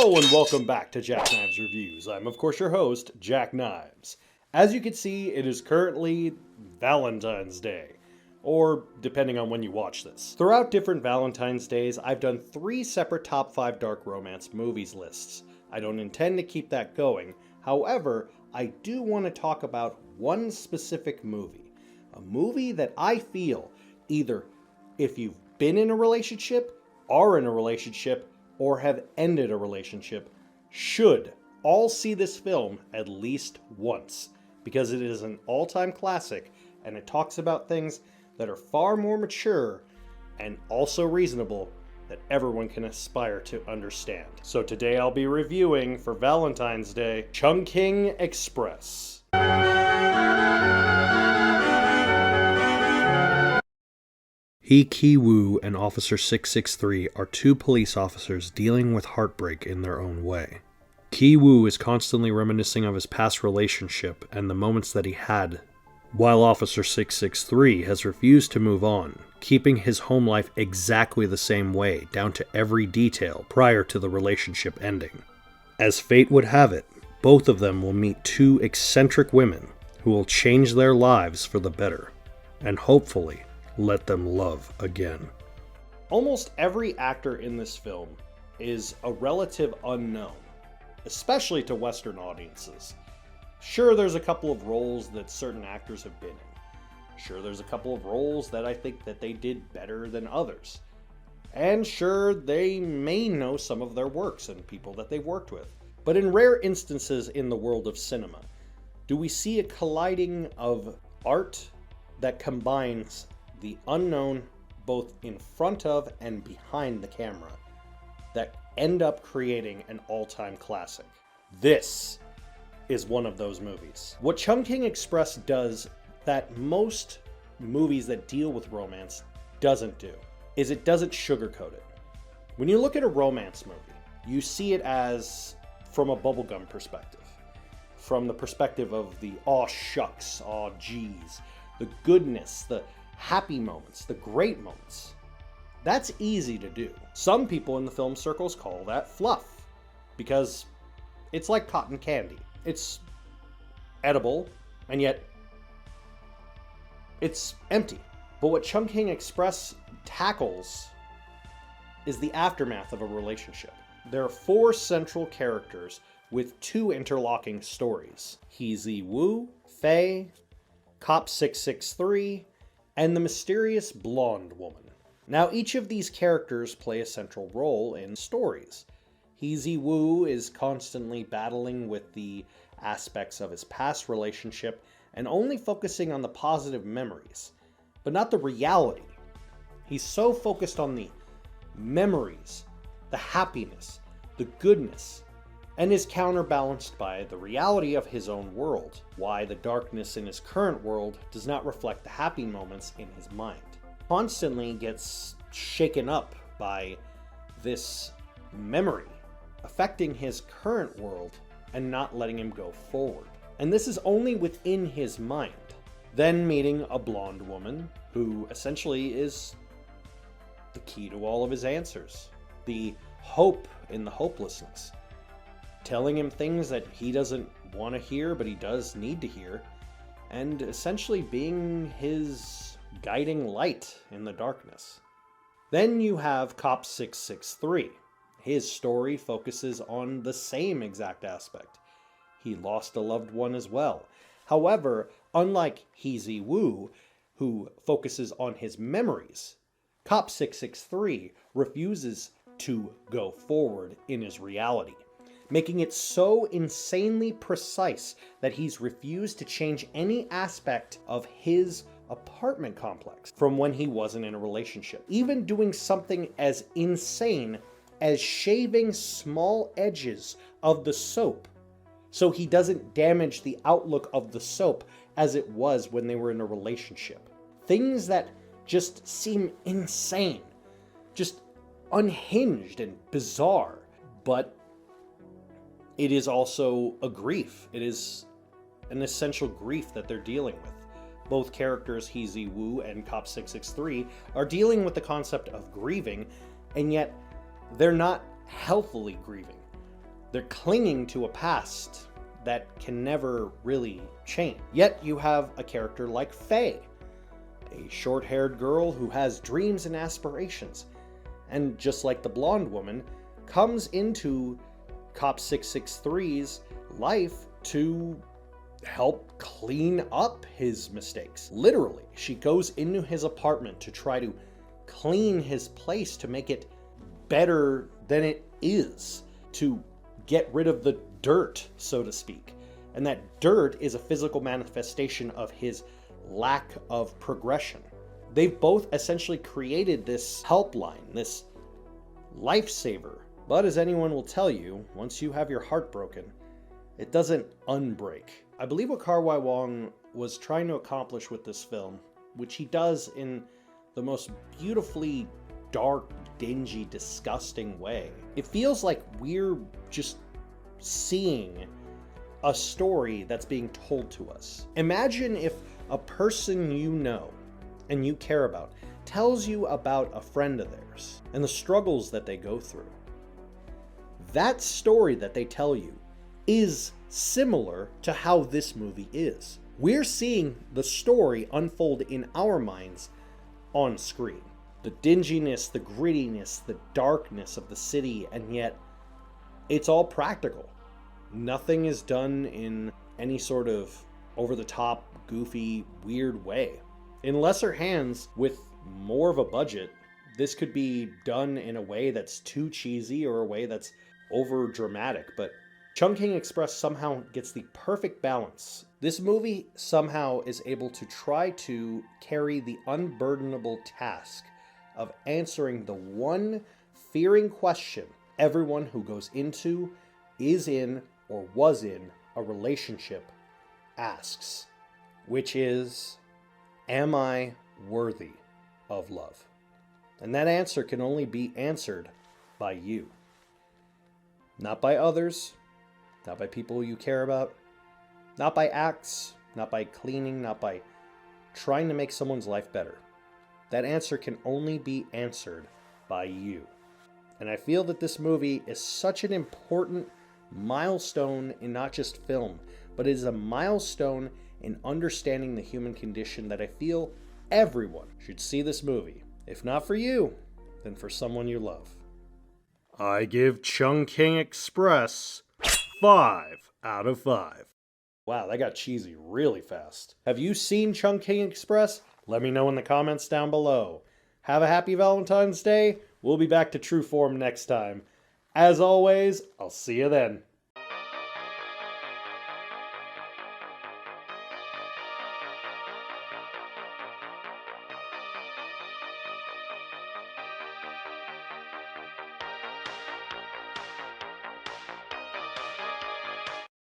Hello and welcome back to Jack Knives Reviews. I'm of course your host, Jack Knives. As you can see, it is currently Valentine's Day, or depending on when you watch this. Throughout different Valentine's Days, I've done 3 separate top 5 dark romance movies lists. I don't intend to keep that going. However, I do want to talk about one specific movie. A movie that I feel either if you've been in a relationship, are in a relationship, or have ended a relationship, should all see this film at least once, because it is an all-time classic and it talks about things that are far more mature and also reasonable that everyone can aspire to understand. So today I'll be reviewing, for Valentine's Day, ChungKing Express. He Ki-woo and Officer 663 are 2 police officers dealing with heartbreak in their own way. Ki-woo is constantly reminiscing of his past relationship and the moments that he had, while Officer 663 has refused to move on, keeping his home life exactly the same way, down to every detail, prior to the relationship ending. As fate would have it, both of them will meet 2 eccentric women who will change their lives for the better, and hopefully let them love again. Almost every actor in this film is a relative unknown, especially to Western audiences. Sure, there's a couple of roles that certain actors have been in. Sure, there's a couple of roles that I think that they did better than others. And sure, they may know some of their works and people that they've worked with. But in rare instances in the world of cinema, do we see a colliding of art that combines the unknown both in front of and behind the camera that end up creating an all-time classic. This is one of those movies. What ChungKing Express does that most movies that deal with romance doesn't do is it doesn't sugarcoat it. When you look at a romance movie, you see it as from a bubblegum perspective, from the perspective of the aw shucks, aw geez, the goodness, the happy moments, the great moments. That's easy to do. Some people in the film circles call that fluff, because it's like cotton candy. It's edible, and yet it's empty. But what ChungKing Express tackles is the aftermath of a relationship. There are 4 central characters with 2 interlocking stories. Hee-Zi-Woo, Faye, Cop 663, and the mysterious blonde woman. Now, each of these characters play a central role in stories. Hee-Zi-Woo is constantly battling with the aspects of his past relationship and only focusing on the positive memories, but not the reality. He's so focused on the memories, the happiness, the goodness, and is counterbalanced by the reality of his own world, why the darkness in his current world does not reflect the happy moments in his mind. Constantly gets shaken up by this memory affecting his current world and not letting him go forward. And this is only within his mind. Then meeting a blonde woman who essentially is the key to all of his answers. The hope in the hopelessness. Telling him things that he doesn't want to hear, but he does need to hear, and essentially being his guiding light in the darkness. Then you have Cop 663. His story focuses on the same exact aspect. He lost a loved one as well. However, unlike Hee-Zi-Woo, who focuses on his memories, Cop 663 refuses to go forward in his reality, making it so insanely precise that he's refused to change any aspect of his apartment complex from when he wasn't in a relationship. Even doing something as insane as shaving small edges of the soap so he doesn't damage the outlook of the soap as it was when they were in a relationship. Things that just seem insane, just unhinged and bizarre, but it is also a grief. It is an essential grief that they're dealing with. Both characters, Hee-Zi-Woo and Cop 663, are dealing with the concept of grieving, and yet they're not healthily grieving. They're clinging to a past that can never really change. Yet you have a character like Faye, a short-haired girl who has dreams and aspirations, and just like the blonde woman, comes into Cop 663's life to help clean up his mistakes. Literally, she goes into his apartment to try to clean his place to make it better than it is, to get rid of the dirt, so to speak. And that dirt is a physical manifestation of his lack of progression. They've both essentially created this helpline, this lifesaver. But as anyone will tell you, once you have your heart broken, it doesn't unbreak. I believe what Kar-Wai Wong was trying to accomplish with this film, which he does in the most beautifully dark, dingy, disgusting way. It feels like we're just seeing a story that's being told to us. Imagine if a person you know and you care about tells you about a friend of theirs and the struggles that they go through. That story that they tell you is similar to how this movie is. We're seeing the story unfold in our minds on screen. The dinginess, the grittiness, the darkness of the city, and yet it's all practical. Nothing is done in any sort of over-the-top, goofy, weird way. In lesser hands, with more of a budget, this could be done in a way that's too cheesy or a way that's over-dramatic, but ChungKing Express somehow gets the perfect balance. This movie somehow is able to try to carry the unburdenable task of answering the one fearing question everyone who goes into, is in, or was in a relationship asks, which is, am I worthy of love? And that answer can only be answered by you. Not by others, not by people you care about, not by acts, not by cleaning, not by trying to make someone's life better. That answer can only be answered by you. And I feel that this movie is such an important milestone in not just film, but it is a milestone in understanding the human condition that I feel everyone should see this movie. If not for you, then for someone you love. I give ChungKing Express 5 out of 5. Wow, that got cheesy really fast. Have you seen ChungKing Express? Let me know in the comments down below. Have a happy Valentine's Day. We'll be back to true form next time. As always, I'll see you then.